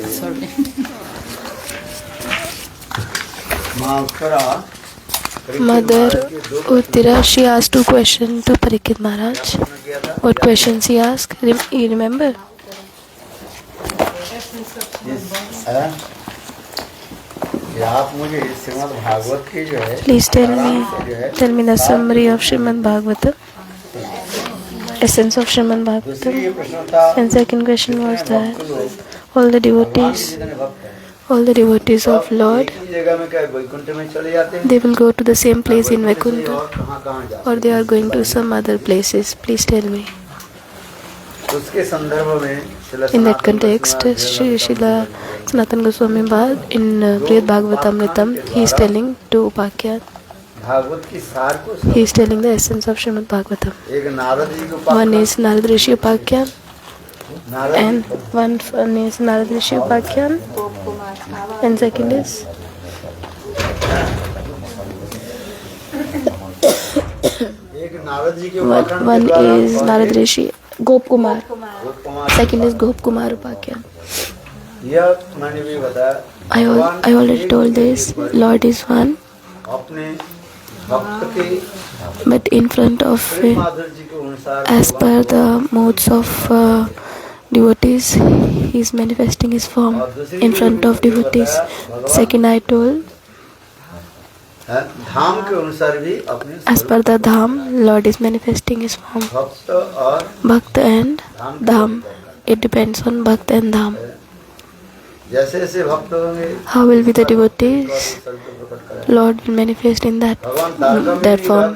Sorry. Mother Uttira, she asked 2 questions to Parikshit Maharaj. What questions he asked? You remember? Please tell me the summary of Srimad Bhagavatam, essence of Srimad Bhagavatam. And second question was that all the devotees of Lord, they will go to the same place in Vaikuntha, or they are going to some other places. Please tell me. In that context, Srila Sanatana Goswami in Brihad Bhagavatamritam, he is telling to Upakya, he is telling the essence of Srimad Bhagavatam. One is Narad Rishi Upakya, and one is Narad Rishi Upakya, and second is one is Narad Rishi Gop Kumar. Second is Gop Kumar Upakya. I already told this. Lord is one, but in front of, as per the modes of devotees, he is manifesting his form in front of devotees. Second, I told, as per the Dham, Lord is manifesting his form. Bhakta and Dham. It depends on Bhakta and Dham. How will be the devotees? Lord will manifest in that form.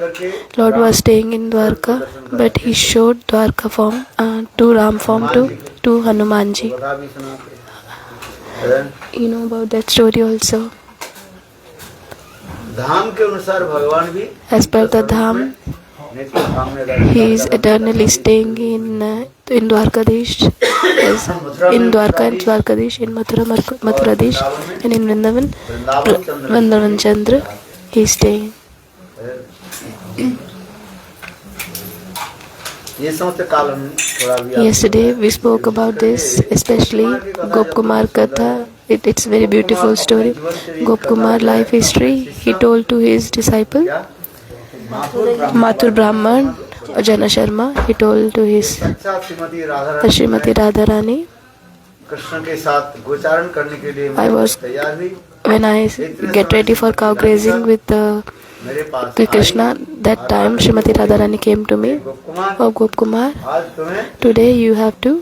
Lord was staying in Dwarka, but he showed Dwarka form, to Ram form to Hanumanji. You know about that story also. As per the Dham, he is eternally staying in Dwarkadish, in Dwarka and Dwarkadish, in Mathuradish, and in Vrindavan Chandra, he is staying. Yesterday we spoke about this, especially Gop Kumar Katha. It's a very beautiful story. Gop Kumar life history, he told to his disciple Mathur Brahman Jana Sharma, he told to his Srimati Radharani, when I get ready for cow grazing with Krishna, that time Srimati Radharani came to me, oh Gop Kumar, today you have to,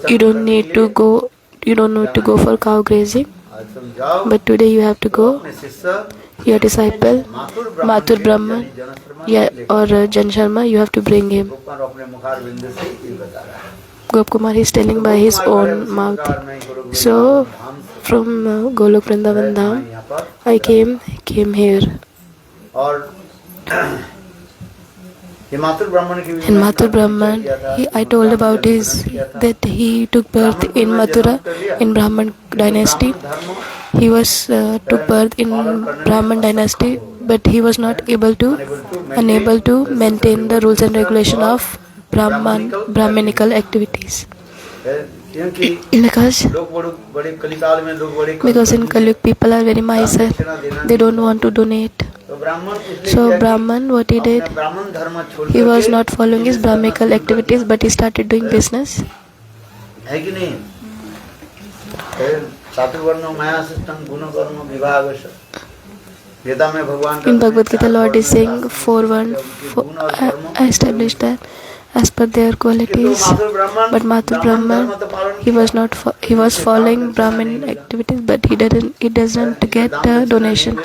you don't need to go for cow grazing, but today you have to go, your disciple Mathur Brahman or Jan Sharma, you have to bring him. Gop Kumar is telling by his own mouth. So from Golok Vrindavan Dham, I came here. And Mathur Brahman, I told about that he took birth in Mathura, in Brahman dynasty. He was took birth in Brahman dynasty, but he was not unable to maintain the rules and regulation of Brahmanical activities. Because in Kali people are very miser, they don't want to donate. So Brahman, what he did, he was not following his Brahmanical activities, but he started doing business. In Bhagavad Gita, Lord is saying 4:1, I established that as per their qualities. But Mathur Brahman, he was following Brahmin activities, but he doesn't get a donation.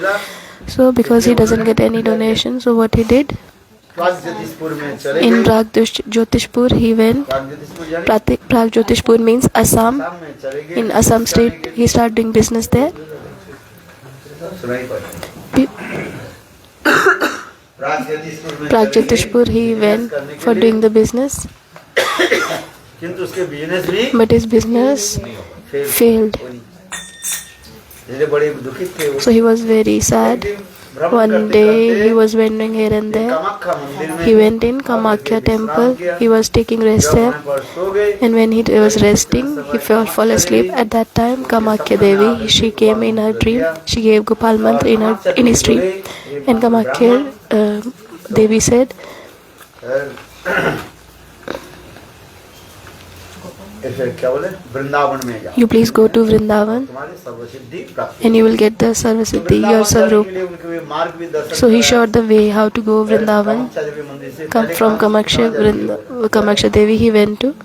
So because he doesn't get any donation, so what he did, in Prag Jyotishpur he went. Prag Jyotishpur means Assam. In Assam state he started doing business there. Prag Jyotishpur he went for doing the business, but his business failed. So he was very sad. One day he was wandering here and there. He went in Kamakhya temple. He was taking rest there. And when he was resting, he fall asleep. At that time, Kamakhya Devi, she came in her dream. She gave Gopal mantra in his dream. And Kamakhya Devi said, you please go to Vrindavan and you will get the Sarvasiddhi, your Sarvarup. So he showed the way how to go Vrindavan. From Kamakhya Devi, he went to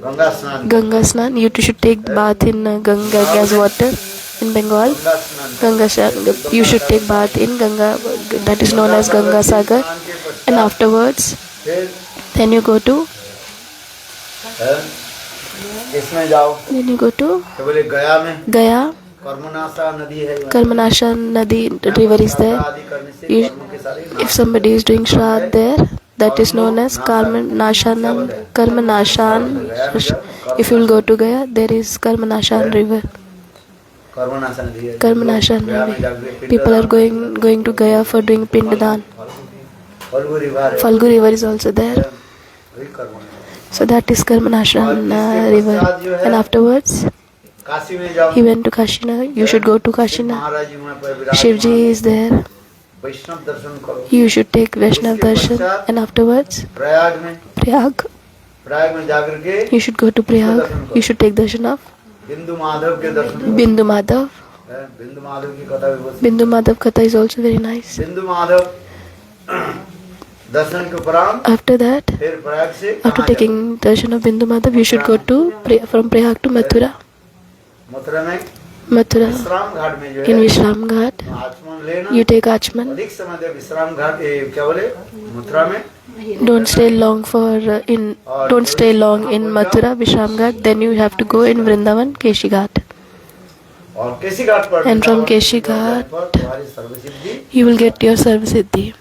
Ganga Snan. You should take bath in Ganga's water in Bengal. You should take bath in Ganga, that is known as Ganga Sagar. And afterwards, then you go to then you go to Gaya. Karmanasha Nadi river is there. If somebody is doing Shraddh there, that is known as Karmanashan. If you will go to Gaya, there is Karmanashan river. Karmanashan river. People are going to Gaya for doing Pindadan. Falgu river is also there. So that is Karmanashan river. And afterwards, he went to Kashinagar. You should go to Kashinagar. Shivji is there. You should take Vaishnav darshan. And afterwards, Prayag. You should go to Prayag. You should take darshan of Bindu Madhav. Bindu Madhav Katha is also very nice. After that, after taking darshan of Bindu Madhav, you should go to from Prayag to Mathura. Mathura, in Vishram Ghat, you take Achman. Don't stay long in Mathura, Vishram Ghat. Then you have to go in Vrindavan, Keshi Ghat. And from Keshi Ghat, you will get your Sarvasiddhi.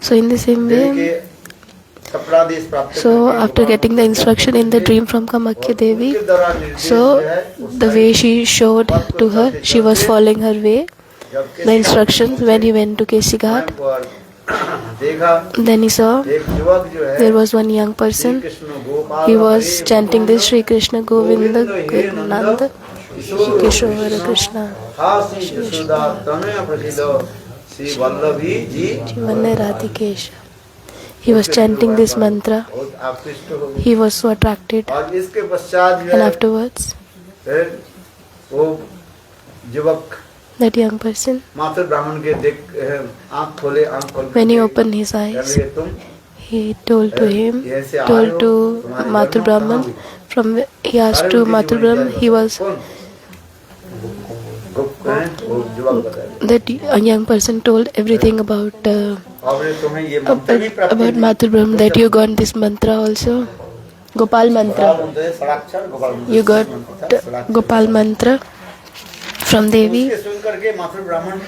So in the same way, so after getting the instruction in the dream from Kamakhya Devi, so the way she showed to her, she was following her way, the instructions. When he went to Keshi Ghat, then he saw there was one young person. He was chanting this Shri Krishna Govinda Nanda Kishore Krishna Jivanne Radhikesha. He was chanting this mantra. He was so attracted. And afterwards, that young person, when he opened his eyes, he told to Mathur Brahman, he asked to Mathur Brahman, he was, that a young person told everything about Mathur Brahman, that you got this mantra also, Gopal mantra. You got Gopal mantra from Devi.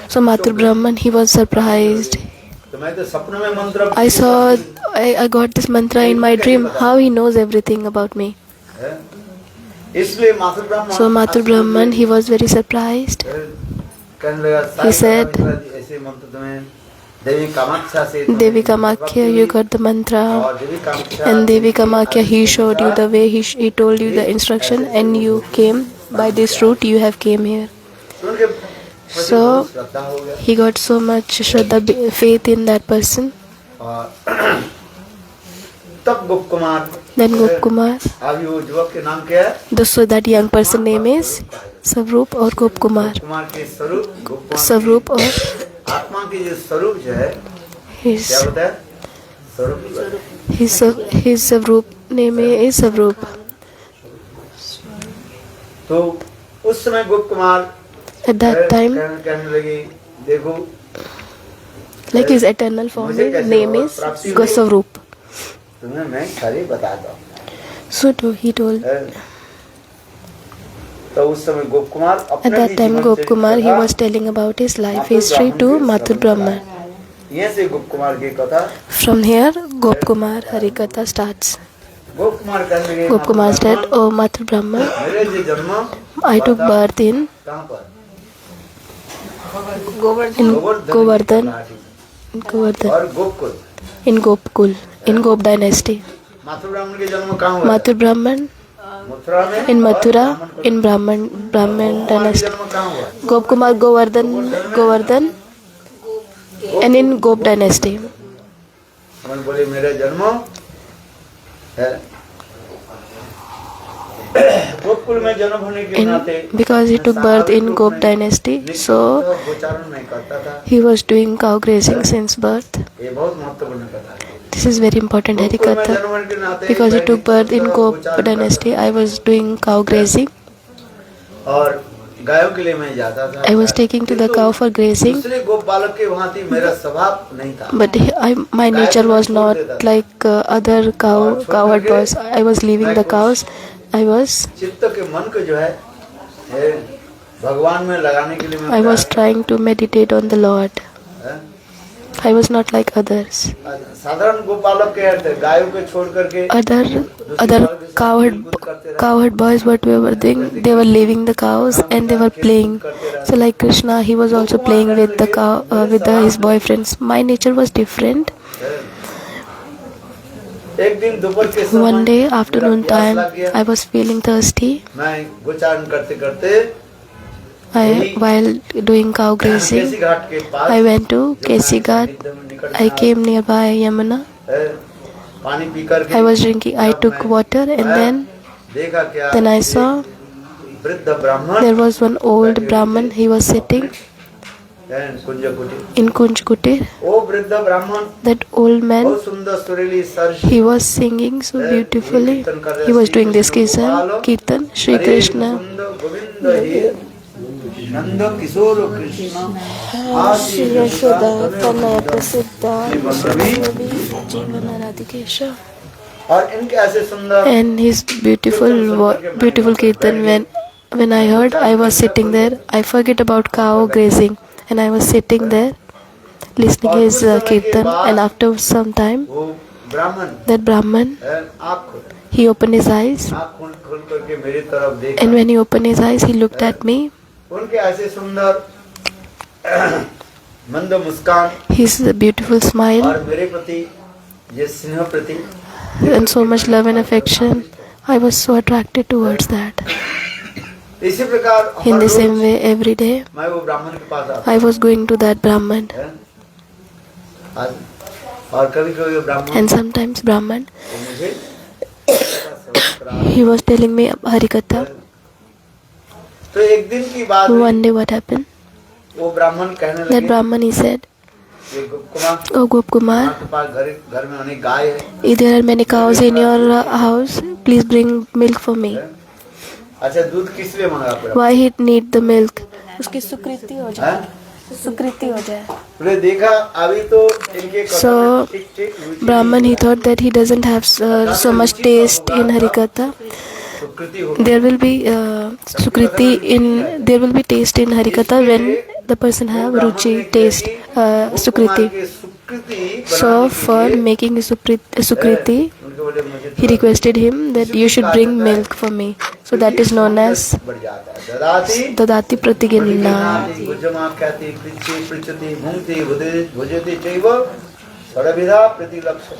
So Mathur Brahman, he was surprised. I got this mantra in my dream. How he knows everything about me? So Mathur Brahman, he was very surprised. He said, Devi Kamakhya, you got the mantra. And Devi Kamakhya, he showed you the way, he told you the instruction, and you came by this route, you have came here. So he got so much Shraddha, faith in that person. Then Gopkumar. So that young person name is Savrup or Gopkumar. Savrup or his Savrup name is Savrup. At that time, like his eternal form name is Savrup. So he told. At that time, Gopkumar, he was telling about his life history to Mathur Brahman. From here, Gopkumar Harikatha starts. Gopkumar said, "Oh Mathur Brahman, I took birth in in Govardhan, और Gokul. in Gopkul, in Gop dynasty. Mathur ब्राह्मण के जन्म कहाँ हुआ? Mathur Brahman Mathura में। in और Mathura, ब्राह्मण in Brahman Kumar के dynasty. जन्म कहाँ हुआ? Gop Kumar Govardhan, and in Gop dynasty. मन बोले मेरा जन्म है गोकुल में जन्म होने के नाते Because he took birth in Gop dynasty, so गोचारण नहीं करता था। he was doing cow grazing since birth. ये बहुत महत्वपूर्ण कथा है। This is very important Gokul में Harikatha. जन्म होने के नाते Because he took birth in Gop dynasty, I was doing cow grazing. और गायों के लिए मैं जाता था। I was taking to the cow for grazing. दूसरे गोप बालक के वहाँ थी मेरा स्वभाव नहीं था। But my nature was not like other cowherd boys. I was leaving the cows. I was चित्त के मन को जो है भगवान में लगाने के लिए मैं I was trying to meditate on the Lord. है? I was not like others. साधारण गोपालक के थे गायों को छोड़ करके Other cowherd boys, what we were doing, they were leaving the cows and they were playing. So like Krishna, he was also playing with the cow with his boyfriends. My nature was different. एक दिन दोपहर के समय One day afternoon मेरा प्यास time, लग गया। I was feeling thirsty. मैं गोचारण करते करते While doing cow केसी grazing, घाट के पास I went to Kesi Ghat. I came nearby Yamuna. पानी पी करके I was drinking. I took water and देखा क्या then I saw वृद्ध ब्राह्मण there was one old Brahman. He was sitting कुंज कुटी in Kunj Kutir. वो वृद्ध ब्राह्मण That old man, बहुत सुंदर सुरीली सरस he was singing so beautifully. He was doing this Kirtan, Shri Krishna. Govind hey Nand Kishore Krishna Shri Yashoda, Tanaya Prasiddha, Jeevana Radhikesha. और इनके ऐसे सुंदर And his beautiful Kirtan, when I heard, I was sitting there. I forget about cow grazing and I was sitting there listening his Kirtan. And after some time, वो ब्राह्मण that Brahman, आँख खोल he opened his eyes. आँख खोल करके मेरी तरफ देखा And when he opened his eyes, he looked at me. उनके ऐसे सुंदर मंद मुस्कान His beautiful smile और मेरे प्रति ये स्नेह प्रति and so much love and affection. I was so attracted towards that. इसी प्रकार In her the rose same way, every day, मैं वो ब्राह्मण के पास आता I was going to that Brahman. और कभी कभी वो ब्राह्मण And sometimes Brahman, वो मुझे he was telling me Harikatha. तो एक दिन की बात हुई, One day what happened? वो ब्राह्मण कहने That लगे Brahman, he said, ये कुमार Oh Gop Kumar, आपके पास घर में अनेक गाय है there are many cows in your house. Please bring milk for me. अच्छा दूध किस लिए मंगा पड़ा Why he need the milk? उसकी सुकृति हो जाए. सुकृति हो जाए. तुमने देखा अभी तो इनके So Brahman, he thought that he doesn't have so much taste in Harikatha. सुकृति हो There will be sukriti in. There will be taste in Harikatha when the person have ruchi, taste, sukriti. So for making sukriti, he requested him that you should bring milk for me. So that is known as बढ़ जाता है ददाति Dadati Pratiginna. गुजमा ख्याति पृच्छति पृच्छति भुंक्ति भुजति चैव सर्वविधा प्रतिलक्ष्य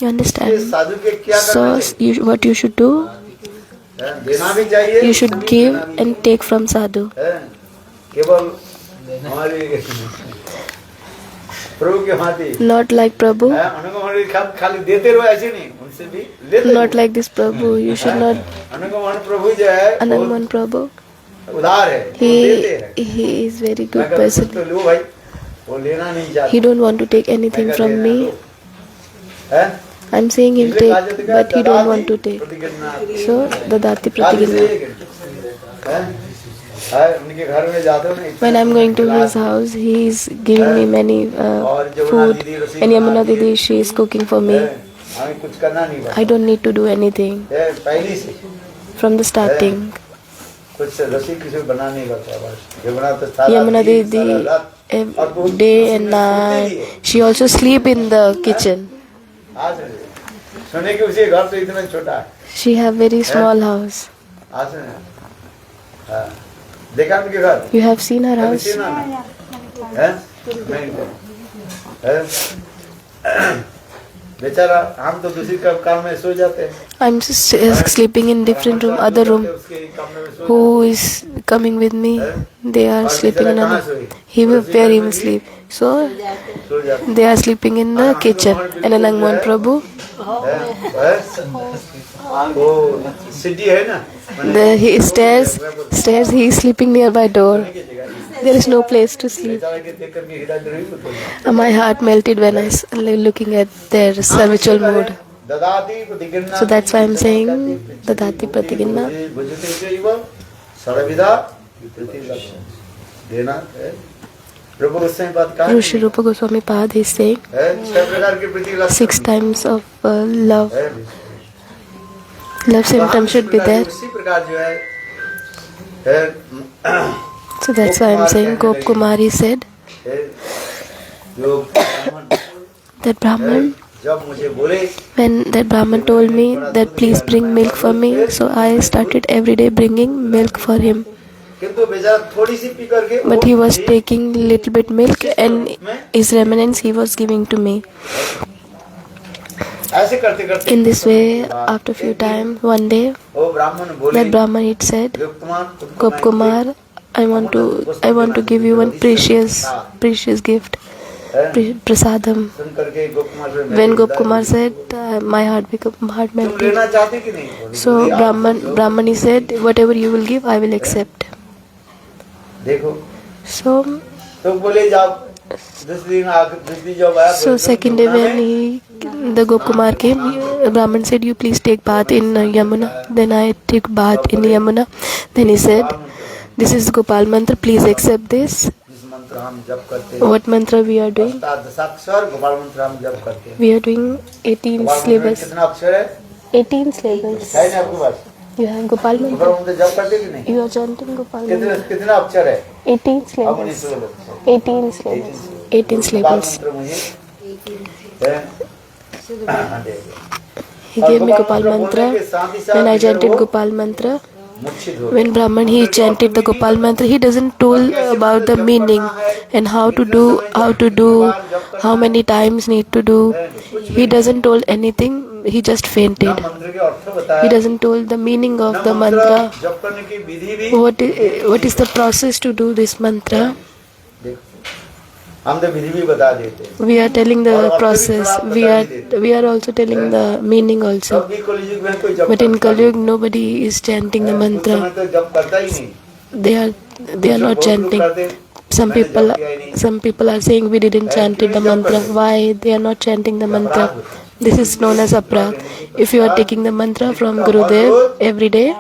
You understand? साधु के क्या करना So what you should do? चाहिए देना भी चाहिए You should give and take from sadhu. केवल हमारे प्रभु के हाथी Not like Prabhu. उनको हमारे खाली देते रहो ऐसे नहीं उनसे भी लेते Not like this Prabhu. You should not. उनको प्रभु जो है Anandman Prabhu. उदार है वो देते हैं He is very good मैं कहता person. हूं, तो लो भाई वो लेना नहीं चाहते He don't want to take anything from me. हैं I'm saying he'll take, but he don't want to take. So Dadati Pratiginna. उनके घर में जाते हो ना When I'm going to his house, he is giving me many food. And Yamuna Didi, she is cooking for me. हमें कुछ करना नहीं पड़ता I don't need to do anything पहली से from the starting. कुछ रसी किसी को बनाना नहीं पड़ता बस जो बना तो सारा Yamuna Didi, day and night, she also sleep in the kitchen. आज सुने कि उसे घर तो इतना छोटा है She have very small house. आज सुने हाँ देखा उनके घर? You have seen her house? हैं? हैं? बेचारा हम तो दूसरी काम में सो जाते हैं. I'm just sleeping in different room, other room. Who is coming with me? They are sleeping in another. Where he will sleep. So they are sleeping in the kitchen. And Anangmohan Prabhu, वो city है ना, he stairs. He is sleeping nearby door. There is no place to sleep. My heart melted when I looking at their spiritual mood. So that's why I'm saying Dadati Pratiginna. Rushi Rupa Goswami Pad is saying 6 times of love. Love symptom should be there. So that's why I'm saying Gop Kumari said that Brahman, when that Brahman told me that please bring milk for me, so I started every day bringing milk for him. But he was taking little bit milk and his remnants he was giving to me. In this way, after a few times, one day, that Brahman had said, Gop Kumar, I want to give you one precious gift, prasadam. When Gop Kumar said, my heart melted. So Brahmani said, whatever you will give, I will accept. So second day when the Gop Kumar came, Brahman said, you please take bath in Yamuna. Then I took bath in Yamuna. Then he said, this is Gopal mantra, please accept this. What mantra we are doing? We are doing 18 syllables. 18 syllables. You have Gopal mantra? You are chanting Gopal mantra. 18 syllables. 18 syllables. 18 syllables. He gave me Gopal mantra. When I chanted Gopal mantra, when Brahman he chanted the Gopal mantra, he doesn't told about the meaning and how to do, how many times need to do. He doesn't told anything. He just fainted. He doesn't told the meaning of the mantra. What is the process to do this mantra? We are telling the process. We are also telling the meaning also. But in Kali Yuga, nobody is chanting the mantra. They are not chanting. Some people are saying we didn't chant the mantra. Why they are not chanting the mantra? This is known as aprag. If you are taking the mantra from Gurudev every day,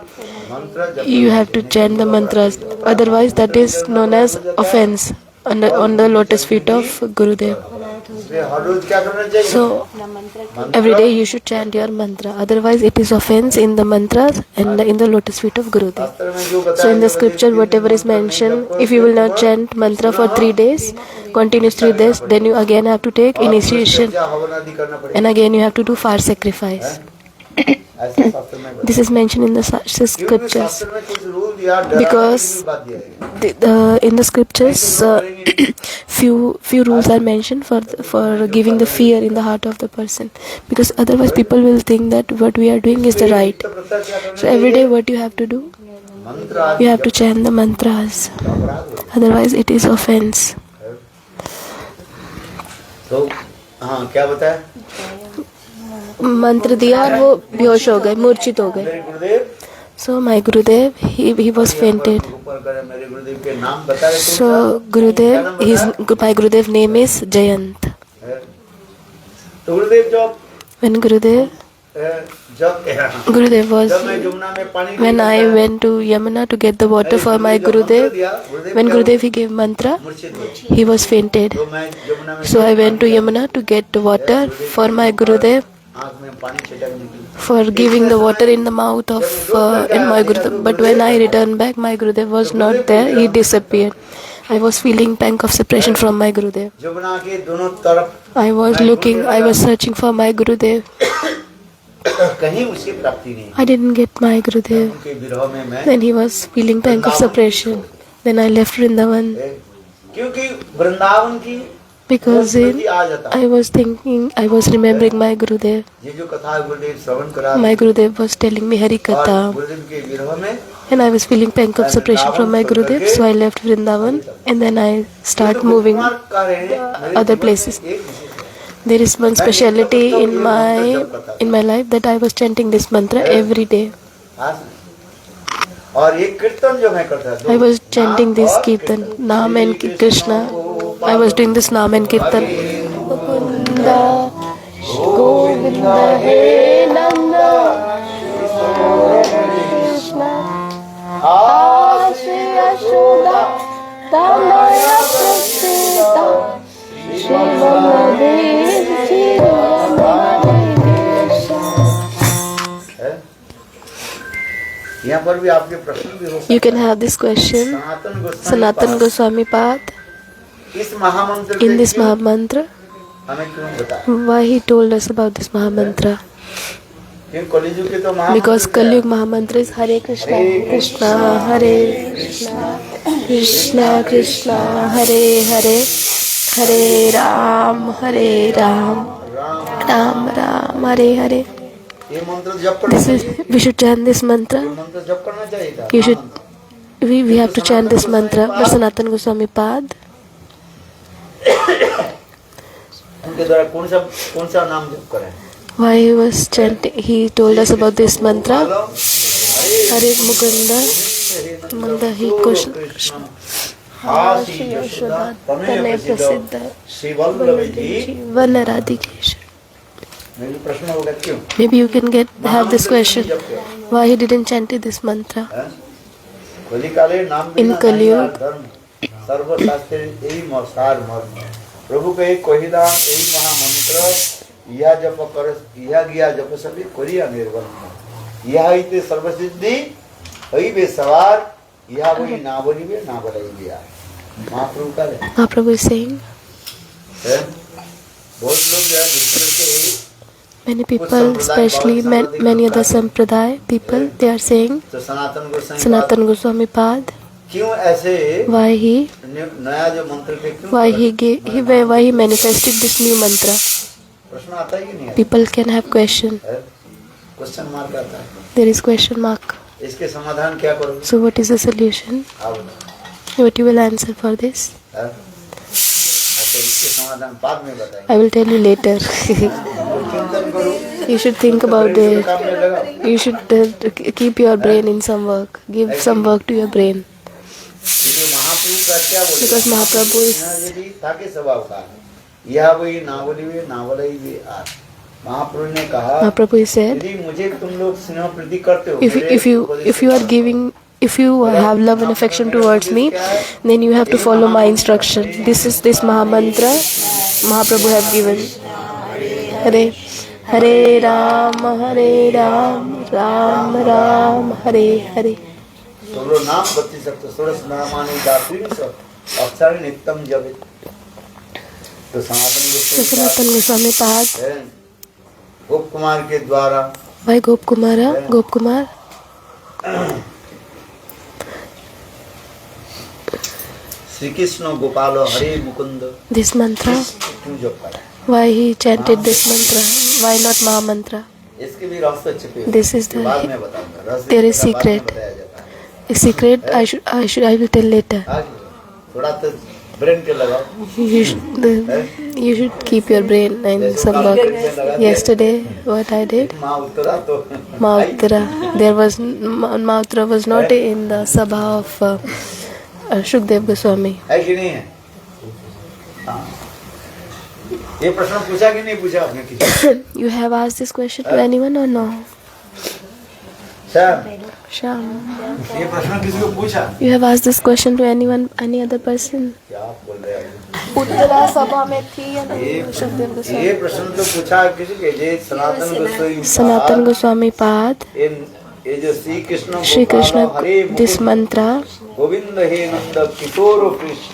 you have to chant the mantras. Otherwise, that is known as offense on the lotus feet of Gurudev. So every day you should chant your mantra. Otherwise, it is offense in the mantras and in the lotus feet of Gurudev. So in the scripture, whatever is mentioned, if you will not chant mantra for 3 days, continuous 3 days, then you again have to take initiation, and again you have to do fire sacrifice. This is mentioned in the scriptures because in the scriptures few rules are mentioned for giving the fear in the heart of the person, because otherwise people will think that what we are doing is the right. So every day what you have to do, you have to chant the mantras, otherwise it is offense. तो हाँ क्या बताया? मंत्र दिया और वो बेहोश हो गए, मूर्छित हो गए. So my Gurudev, he was fainted. So my Gurudev name is Jayant. When Gurudev was, when I went to Yamuna to get the water for my Gurudev, when Gurudev he gave mantra, he was fainted. So I went to Yamuna to get the water for my Gurudev, for giving the water in the mouth of in my Gurudev. But when I returned back, my Gurudev was not there, he disappeared. I was feeling pang of separation from my Gurudev. I was searching for my Gurudev. I didn't get my Gurudev. Then he was feeling pang of separation. Then I left Vrindavan क्योंकि वृंदावन की because आ जाता है। I was thinking, I was remembering my Gurudev. ये जो कथा गुरुदेव श्रवण करा My Gurudev was telling me Hari और Katha, गुरुदेव के विरह में and I was feeling pang of separation from my Gurudev, so I left Vrindavan and then I start moving other places. There is one speciality in my life that I was chanting this mantra every day. और ये कीर्तन जो मैं करता था, I was chanting this kirtan, Naam and Krishna. I was doing this Naam and Kirtan. Mukunda, Govinda, He Nanda, Krishna, Shri Yashoda, Tanaya Prasita, Shri Baladev, Shri यहाँ पर भी आपके प्रश्न भी हो सकते हैं। You can have this question. Sanatan Goswami Pad. इस महामंत्र In this Mahamantra, हमें क्यों बताया? why he told us about this Mahamantra? क्योंकि कलियुग के तो महामंत्र Because Kaliyug Mahamantra is Hare Krishna, Krishna Hare Krishna, Krishna Krishna Hare Hare, Hare Ram, Ram Ram, Hare Hare. ये मंत्र जप करना This is, we should chant this mantra. ये मंत्र जप करना चाहिए था। You should, we have to chant this mantra. But Sanatan Goswami Pad, उनके द्वारा कौन सा नाम जप करें? why he was chanting, he told us about this mantra. Hare Mukunda, Mukunda He Krishna, Shri Yashoda, Tanaya Prasiddha, Shri Vallabh ji Vana Radhikesha. मेरे प्रश्न होगा क्यों? Maybe you can have this question. Why he didn't chant this mantra? कलिकाले नाम In Kaliyug, सर्वशास्त्र यही सार मर्म प्रभु के कहिदा यही महामंत्र यह जप कर यह गया जप सभी कोरिया निर्बल यह इते सर्वसिद्धि हई सवार यह वही ना बोलिबे ना बोलाइबे महाप्रभु का है। Mahaprabhu is saying, बहुत लोग जो है दूसरे से many people, especially many other sampradaya people, they are saying, तो Sanatan Goswami Pad, क्यों ऐसे why he नया जो मंत्र के क्यों why he manifested this new mantra. प्रश्न आता ही नहीं है। People can have question. Question mark आता है। There is question mark. इसके समाधान क्या करोगे? So what is the solution? आप What you will answer for this? अच्छा इसके समाधान बाद में बताएंगे। I will tell you later. चिंतन करो। You should think about it. काम में लगा। You should keep your brain in some work. Give some work to your brain. क्योंकि महाप्रभु का क्या बोले? Because Mahaprabhu is, यदि ताके स्वभाव का यह वही ना बोलिए ना बोलाइए आज महाप्रभु ने कहा Mahaprabhu said, यदि मुझे तुम लोग स्नेह प्रीति करते हो if you are giving, if you have love and affection towards me, then you have to follow my instruction. This is this Mahamantra Mahaprabhu have given. Hare Ram, Ram Ram, Hare Hare. Solo नाम बत्ती सकते सोलस नामानी दात्री सब अक्षर नित्यम जब तो Sanatan Goswami Pad, गोप कुमार के द्वारा by Gop Kumar. Shri Krishna Gopal Hare Mukund This mantra, क्यों जप करा? why he chanted this mantra? Why not Mahamantra? इसके भी रहस्य छिपे हैं। This is बाद the में बताऊंगा। रहस्य there is बाद में secret. बताया जाता है। Secret. I will tell later. थोड़ा तो ब्रेन के लगाओ। You should keep your brain in some work. Yesterday, what I did, Mautra. There was Mautra was not in the sabha of Shukdev Goswami. है कि नहीं है? ये प्रश्न पूछा कि नहीं पूछा आपने किसी? You have asked this question to anyone or no? Sham. ये प्रश्न किसी को पूछा? You have asked this question to anyone, any other person? क्या आप बोल रहे हैं? उत्तरा सभा में थी या नहीं? शुकदेव गोस्वामी। ये प्रश्न तो पूछा किसी के जे सनातन गोस्वामी पाद। ये जो श्री कृष्ण दिस मंत्रा गोविंद हे नंद किशोर कृष्ण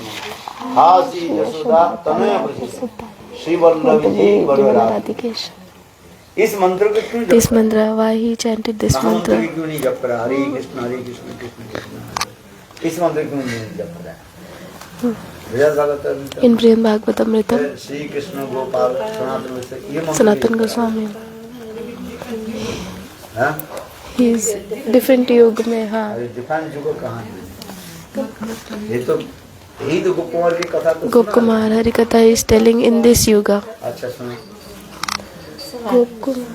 हासी यशोदा तनय श्री वल्लभ जी राधिकेश। इस मंत्र को क्यों दिस मंत्र, why he chanted this mantra? क्यों नहीं जप रहा? हरे कृष्ण कृष्ण कृष्ण। इस मंत्र क्यों नहीं जप रहा है? विजय Bhagavat In Brihad Bhagavatamrita, Shri Krishna Gopal सनातन ये मंत्र Sanatan Goswami, हाँ? he is different युग में, हाँ. अरे डिफाइन जुगो कहाँ है? ये तो यही तो गोप कुमार की कथा तो Gop Kumar Hari Katha is telling in this yuga. अच्छा सुनो Gop Kumar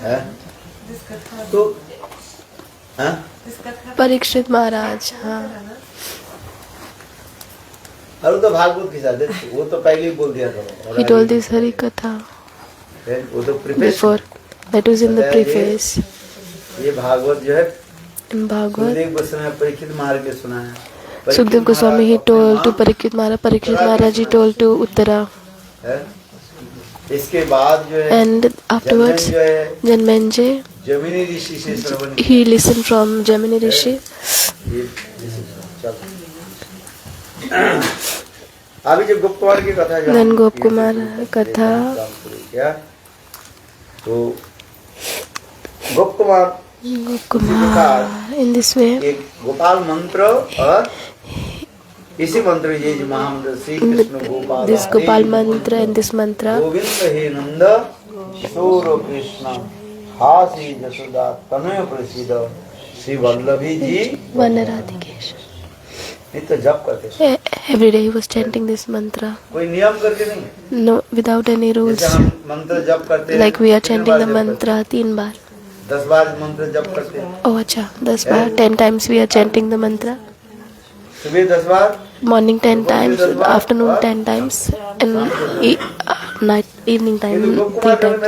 है तो हाँ Parikshit Maharaj, हाँ. और तो भागवत की साथ वो तो पहले ही बोल दिया था He told this Hari Katha वो तो prepare before. That was in the preface. ये भागवत जो है In Bhagavad, सुखदेव गोस्वामी परीक्षित महाराज के सुना है Sukdev Goswami he told to Parikshit Maharaj he told to Uttara. है? इसके बाद जो है And afterwards, जो है Janmenjay, जमीनी ऋषि से श्रवण he listened from Jamini Rishi. ये चल अभी जो गोप कुमार की कथा जो Then हम Gop ये Kumar शुरू कथा. क्या तो गोप Kumar Gop Kumar in this way. एक गोपाल मंत्र और इसी मंत्र ये जो महामंत्र Shri Krishna Gopal This Gopal mantra and this mantra, Govind हे नंद शूर कृष्ण हासी जसोदा तनय प्रसिद्ध श्री वल्लभी जी Vanaradhikesh. ये तो जप करते थे। Every day he was chanting this mantra. कोई नियम करके नहीं No, without any rules. जैसे हम मंत्र जप करते हैं Like we are कितने chanting बार the जप करते mantra 3 बार. हैं? 10 बार मंत्र जप करते हैं Oh, अच्छा, 10 बार. 10 times we are chanting the mantra. सुबह 10 बार Morning 10 times, afternoon 10 times, and night, evening time 3 times.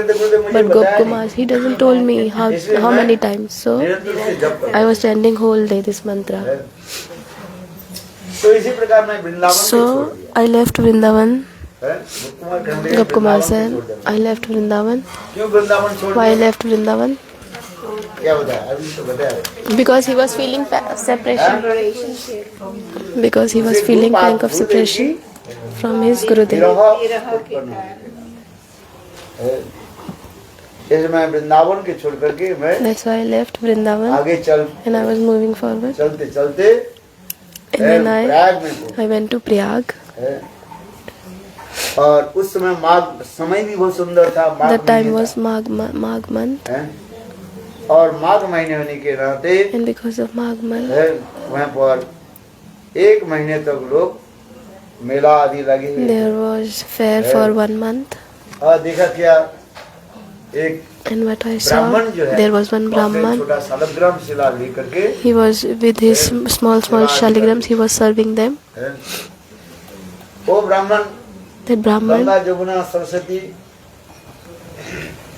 But Gop Kumar, he doesn't told me how many times. So निरंतर से जप करते I was chanting whole day this mantra. हैं। तो इसी प्रकार मैं वृंदावन को So छोड़ दिया I left Vrindavan. है? Gop Kumar वृंदावन said, को छोड़ दिया। I left Vrindavan. क्यों वृंदावन छोड़ Why I दिया? left Vrindavan? क्या बताया अभी तो बताया Because he was feeling separation. Because he was feeling pang of separation from his Gurudev. विरह उत्पन्न है। इसलिए मैं वृंदावन के छोड़ करके मैं That's why I left Vrindavan आगे चल and I was moving forward. चलते चलते And then प्रयाग में पहुंचा। I went to Prayag. है। और उस समय माघ समय भी बहुत सुंदर था माघ That time महीने was Magh month. था, है? और माघ महीने होने के नाते And because of Magh month, है, वहाँ पर 1 महीने तक लोग मेला आदि लगे हुए थे। there was fair for 1 month. और देखा क्या एक And what I saw, ब्राह्मण जो है there was one अपने Brahman. छोटा सालग्राम शिला लेकर के He was with his small shaligrams, he was serving them. है, वो ब्राह्मण That Brahman, गंगा जमुना सरस्वती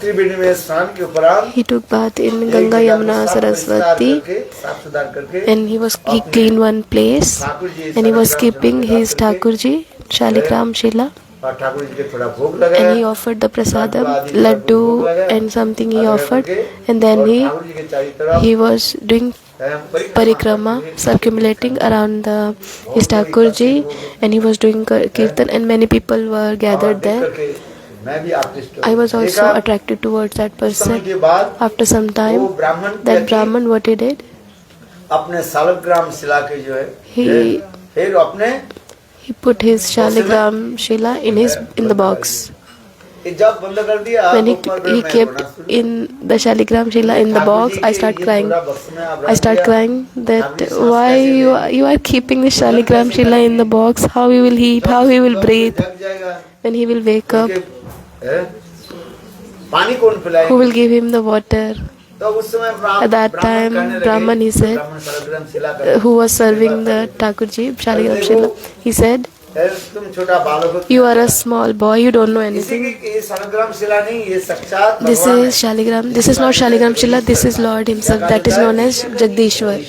त्रिवेणी में स्नान के उपरांत he took bath in एक Ganga, जगह Yamuna, को साफ परिष्कार Saraswati. करके, साफ सुधार करके And he cleaned one place Thakur ji and he was Saligram keeping जल his प्रदान करके, Thakurji, Shaligram Shila, और ठाकुर जी के थोड़ा भोग and he लगाया offered the prasadam, आदि का laddu भोग लगाया, and something he लगा offered, करके, and then और he ठाकुर जी के चारों तरफ, he was doing parikrama, circulating around his Thakurji, and he was doing kirtan, and many people were gathered देख there. करके मैं भी आकृष्ट हो I was गया। also देखा, attracted towards that कुछ समय person. के बाद After some वो time, ब्राह्मण that व्यक्ति Brahman, what he did, अपने सालग्राम शिला के जो है He- फिर अपने he put his Shaligram Shila in the box. ये जब बंद कर दिया When तो ऊपर he मैं kept रोना शुरू in the Shaligram Shila in the Thakur box, ji I के start ये crying. थोड़ा बक्स में आप I रख start दिया, crying that ठाकुर जी सांस why कैसे you are keeping the Shaligram Shila in the box, how he will eat, how he will जब breathe, जग जाएगा when he will wake up, उसके, हैं? पानी कौन पिलाएगा who will give him the water. तो उस समय At that time, Brahman, he said, ब्राह्मण सालग्राम शिला का who was serving the Thakurji, Shaligram Shila, he said, है, तुम छोटा बालक हो you are a small boy, you don't know इसी anything. की ये सालग्राम शिला नहीं ये साक्षात This भगवान is Shaligram, this is not Shaligram Shila, this is Lord himself, that is known as Jagdishwar.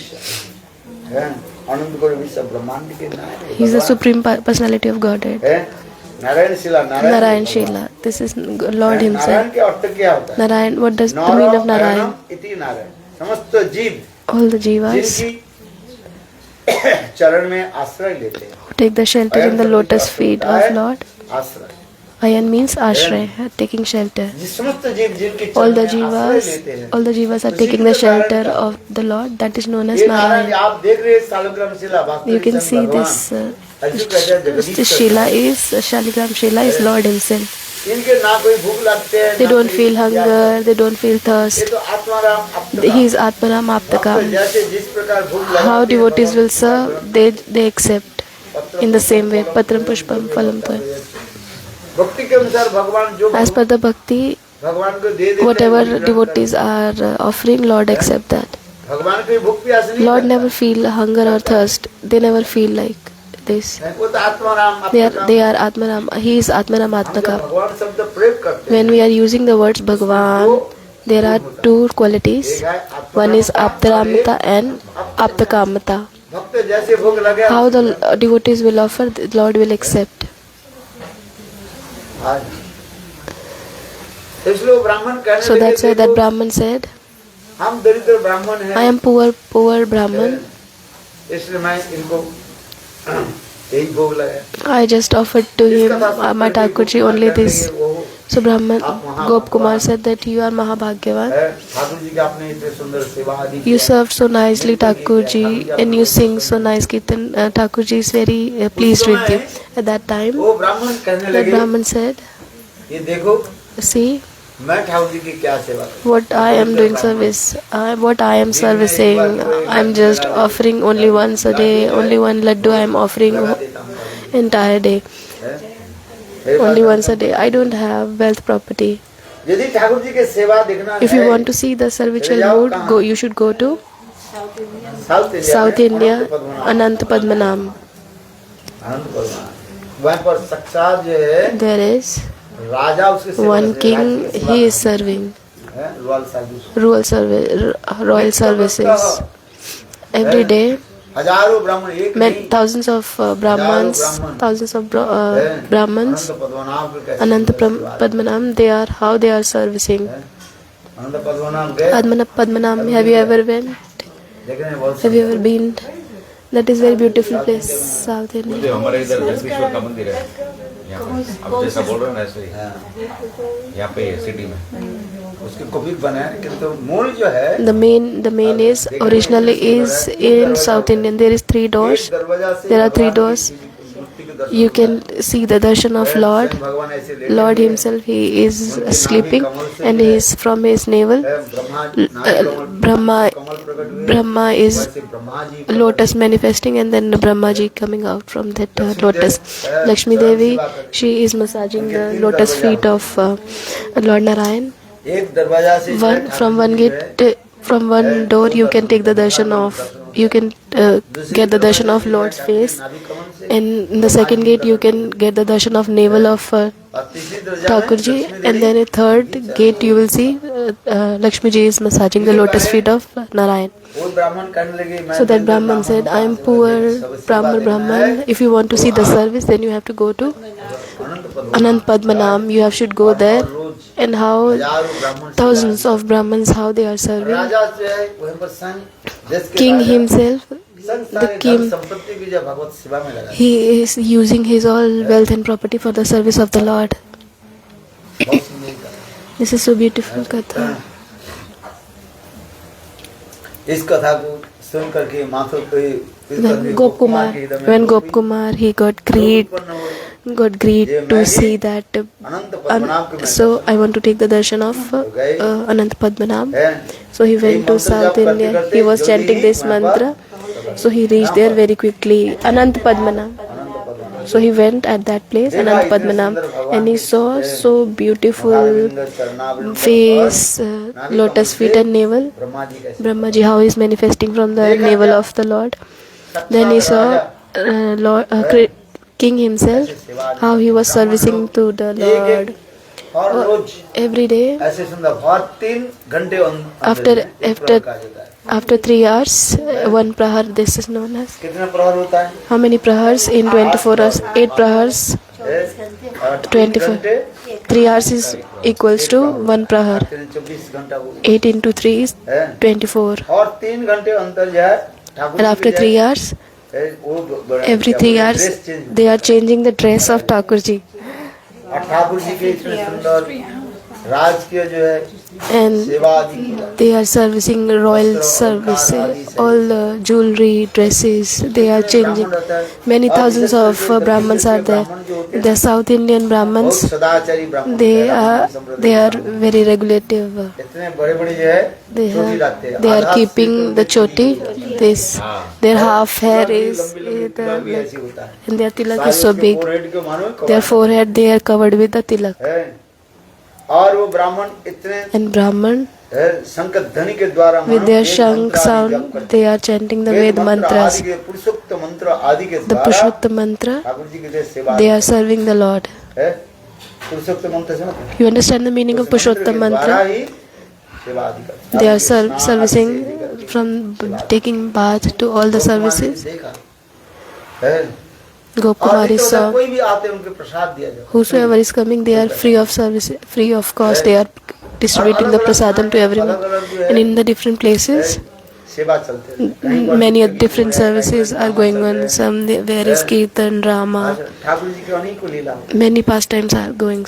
है अनंत गुरु विश्व ब्रह्मांड के नायक He is the supreme personality of Godhead. है नारायण शिला Narayan Shila, this is Lord himself. Narayan के अर्थ क्या होता है Narayan, what does the meaning of Narayan? इति नारायण समस्त जीव All the jivas जिनकी चरण में आश्रय लेते हैं who take the shelter in the lotus feet of Lord, आश्रय Ayan means ashray, taking shelter. जिस समस्त जीव जिनके All चरण the में आश्रय jivas, लेते हैं, all the jivas are उसी taking के the कारण shelter का- of the Lord. That is known as ये नारायण Narayan. आप देख रहे हैं शालिग्राम शिला You वास्तविक can स्वयं see भगवान। this ऐसे कहते हैं Jagdish Shila is Shaligram Shila is Lord Himself. इनके ना कोई भूख लगते हैं They ना don't कोई feel प्यास। hunger, they don't feel ये thirst. तो आत्माराम अपना He is Atmaram भक्त Aptakam. जैसे जिस प्रकार भूख लगाते How हैं, devotees will भगवान serve, they accept in the same way. Patram Pushpam Phalam Tvam. भक्ति के अनुसार भगवान जो As per the bhakti, भगवान को दे देते हैं, whatever वही ग्रहण devotees are offering, Lord accept that. करते हैं। भगवान कोई भूख प्यास नहीं Lord करता। never feel hunger or thirst. They never feel like this. वो तो Atmaram They are Atmaram. He is Atmaram हम जब Atmakam. भगवान शब्द प्रयोग करते When we are using the words Bhagwan, there are two qualities. One is Aptaramata and Aptakamata. भक्त जैसे भोग लगे How the devotees will offer, the Lord will accept. आज। इसलिए वो ब्राह्मण कहने So लगे, that's why that देखो, Brahman said, हम दरिद्र ब्राह्मण हैं, I am poor Brahman. इसलिए मैं इनको यही भोग लगाया। I just offered to him, my Thakurji, only this. So Brahman, Gop Kumar said that you are Mahabhagyavan. Thakur ji की आपने इतने सुंदर सेवा आदि You served so nicely, Thakurji, and you sing so nice Kirtan. Thakurji is very pleased with you. At that time, वो ब्राह्मण कहने that लगे, Brahman said, ये देखो see मैं ठाकुर जी की क्या सेवा करूं? what I am doing service, what I am servicing. I am just offering only once a day, only one laddu I am offering entire day, only once a day. I don't have wealth property. यदि ठाकुर जी की सेवा देखना If you want to see the servitual mood, go. You should go to South India, Anant Padmanam. आनंद पद्मनाभ, वहाँ पर साक्षात जो है There is राजा उसके सेवा one करते हैं, king. राज्य की सेवा He is serving करते हैं, royal service. royal services every day. हजारों ब्राह्मण एक नहीं, Thousands of Brahmans, thousands of Brahmans, अनंत पद्मनाभ के कैसे Anant सुंदर सेवा है। Padmanam, they are how they are servicing. अनंत पद्मनाभ गए, Padmanam, have you ever went? देखने में बहुत Have you ever been? That is very beautiful place, South India. हमारे इधर जगदीश्वर का मंदिर है यहाँ पे। अब जैसा बोल रहे हो ना ऐसे ही हाँ, यहाँ पे सिटी में। उसकी कॉपी बनाए, किंतु मूल जो है The main is originally is in South Indian. There is 3 doors. एक दरवाजा से There are 3 भगवान doors. की मूर्ति के दर्शन You can see the darshan of Lord. भगवान ऐसे लेटे Lord हुए himself, he is sleeping, and he is from his navel. हैं, Brahma is वैसे Brahma ji lotus manifesting, and then Brahma ji coming out from that lotus. Lakshmi Devi, she is massaging the lotus feet of Lord Narayan. एक दरवाजा से From one gate, from one door, you can take the darshan of, you can get the darshan of Lord's face, and in the second gate you can get the darshan of navel of और तीसरी दरवाजा Thakurji, and then a third gate you will see Lakshmi ji is massaging the lotus feet of Narayan. वो ब्राह्मण कहने लगे, मैं So that Brahman said, I am poor Brahman. If you want to see the service, then you have to go to Anant Padma Anant Padmanam. You should go there, and how हजारों ब्राह्मण thousands of Brahmans, how they are serving. राजा जो है वहीं पर सन देश के King Raja, himself, sun the सारे king, धन संपत्ति की जो भगवत सेवा में लगा, he is using his all wealth and property for the service of the Lord. बहुत सुंदर कथा। This is so beautiful Katha. इस कथा को सुन करके Mathur When Gop Kumar, he got greed to see that. अनंत पद्मनाभ के So I want to take the darshan of Anant Padmanam. So he went to South India. He was chanting this mantra. So he reached there very quickly. Anant Padmanam. So he went at that place, Anant Padmanam, and he saw so beautiful face, lotus feet and navel. Brahma ji का Brahma ji, how he is manifesting from the navel of the Lord. Then he saw King himself, how he was servicing to the Lord. और रोज Every day, ऐसे सुंदर हर 3 घंटे after 3 hours, one prahar, this is known as. कितना प्रहर होता है? How many prahars in 24 hours? 8 prahars. 24. 3 hours is equals to 1 prahar. 24 घंटा वो 8 into 3 is 24. और 3 घंटे अंतर जो है ठाकुर And after 3 hours, वो every 3 hours, they are changing the dress of Thakurji. और ठाकुर जी के इतने सुंदर राजकीय जो है and सेवा आदि की जाती they are servicing royal services, all the jewelry, dresses, they are changing. Many thousands of Brahmins are there. The South Indian बहुत Brahmins, सदाचारी ब्राह्मण they are very regulative. इतने बड़े बड़े जो है चोटी रखते हैं They are keeping the choti. This their half hair is ऐसी होता है and their tilak is so big. Forehead के मानो Their forehead they are covered with the tilak. है और वो ब्राह्मण इतने And Brahman, शंख ध्वनि के द्वारा with their shank sound, they are chanting the Ved mantras, पुरुषोक्त मंत्र आदि के the द्वारा Purushottam mantra. ठाकुर जी के लिए सेवा They are serving the Lord. है पुरुषोक्त मंत्र समझते हैं You understand the meaning of Purushottam द्वारा mantra? ही सेवा आदि करते हैं। They are स्नान आदि servicing से लेकर के from taking bath to all the services. देखा है और Gopkumari इधर saw कोई भी आते हैं उनके प्रसाद दिया जाता है। whosoever is coming, they are free of service, free of cost. They are distributing the prasadam to everyone. And in the different places, सेवा चलते हैं कहीं पर many different services are going on. Some where is Kirtan, Rama. Thakur ji की अनेक लीला Many pastimes are going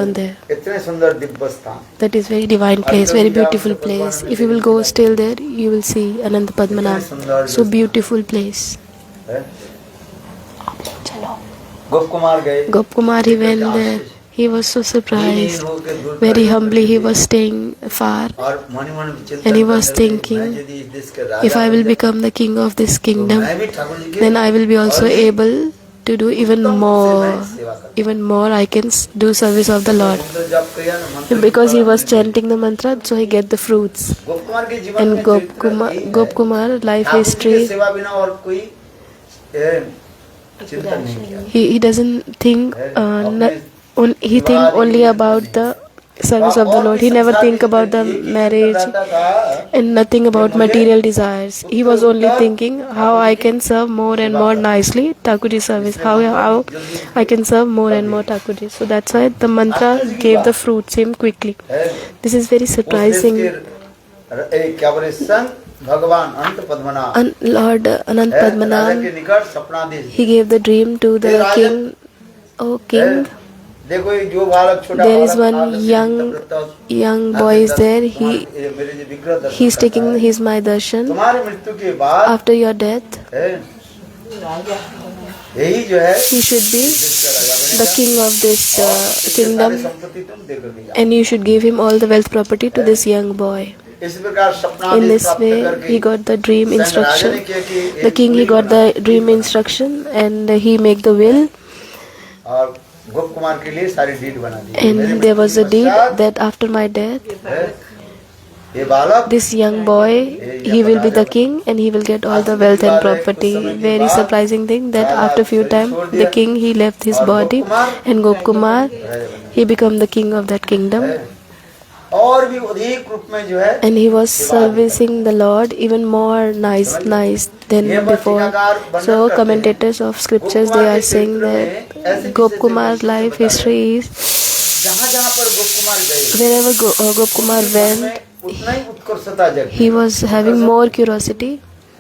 on there. इतने सुंदर दिव्य स्थान That is very divine place, very beautiful place. If you will go still there, you will see Ananta Padmanabh. So beautiful place. है गोप कुमार गए Gopkumar, he went there. He was so surprised. Very humbly he was staying far. और money मन चिंतन And he was करने लगे, thinking, मैं यदि इस देश के राजा if I will become the king of this तो kingdom, मैं भी ठाकुर जी के then I will be also और able to do even उत्तम से more. मैं सेवा करूं। Even more I can do service of the Lord. मंत्र जप किया ना, मंत्र Because he जप was करने chanting the mantra, so he get the fruits. लगे। गोप कुमार के जीवन And में चरित्र यही है। Gopkumar, life ठाकुर जी के history, सेवा बिना और कोई चिंतन नहीं किया he doesn't think, he think only about the service of the Lord. He never think about the marriage and nothing about material desires. He was only thinking how I can serve more and more nicely Thakurji service. How I can serve more and more Thakurji. So that's why the mantra gave the fruits him quickly. This is very surprising. क्या बोले संत भगवान अनंत Padmanabha Lord Anant राजा Padmanabh, के निकट सपना दे he gave the dream to the king. Oh king, देखो ये जो बालक छोटा there is बालक one आलस्य young boy is there. मेरे जो विग्रह दर्शन He's करता taking है। his my darshan. तुम्हारी मृत्यु के बाद After your death, यही जो है he should be जिसका राजा बनेगा। the king of this और इसके kingdom, सारी संपत्ति तुम देकर के जाओ। and you should give him all the wealth property to this young boy. इस प्रकार सपना In आदेश this प्राप्त way, करके he got the dream स्वयं राजा ने instruction. किया कि The king, he got the dream instruction, and he make the will. और गोप कुमार के लिए सारी डीड बना दी। मेरे And there was a मृत्यु deed के पश्चात, that after my death, ये बालक this young boy, he will be the king, and he will get all the wealth and property. Very surprising thing that after few time, the king, he left his body, and Gopkumar, he become the king of that kingdom. और भी अधिक रूप में जो है And he was servicing the Lord even more nice than before. So commentators of scriptures, they are saying that Gopkumar life history is जहाँ पर गोप कुमार गए wherever Gopkumar went, उतना ही उत्कर्षता जग he was having more curiosity.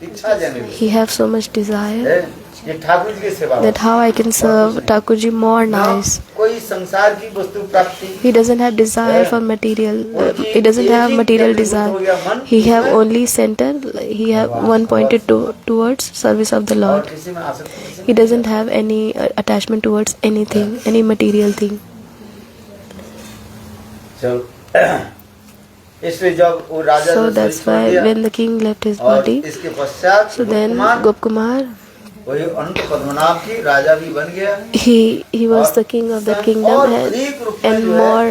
इच्छा जने He have so much desire ये ठाकुर जी की सेवा that how I can serve Thakurji more nice. कोई संसार की वस्तु प्राप्ति He doesn't have desire for material. He doesn't have material desire. He have only center. He have one pointed towards service of the और Lord. किसी में आसक्ति नहीं। He doesn't have any attachment towards anything, any material thing. चलो इसलिए जब वो राजा So ने that's शरीर छोड़ why दिया, when the king left his और body, इसके पश्चात so then गोपकुमार Gopkumar, वही अनंत पद्मनाभ की राजा भी बन गया he was the king of that kingdom, और and, अधिक रूप में and जो है more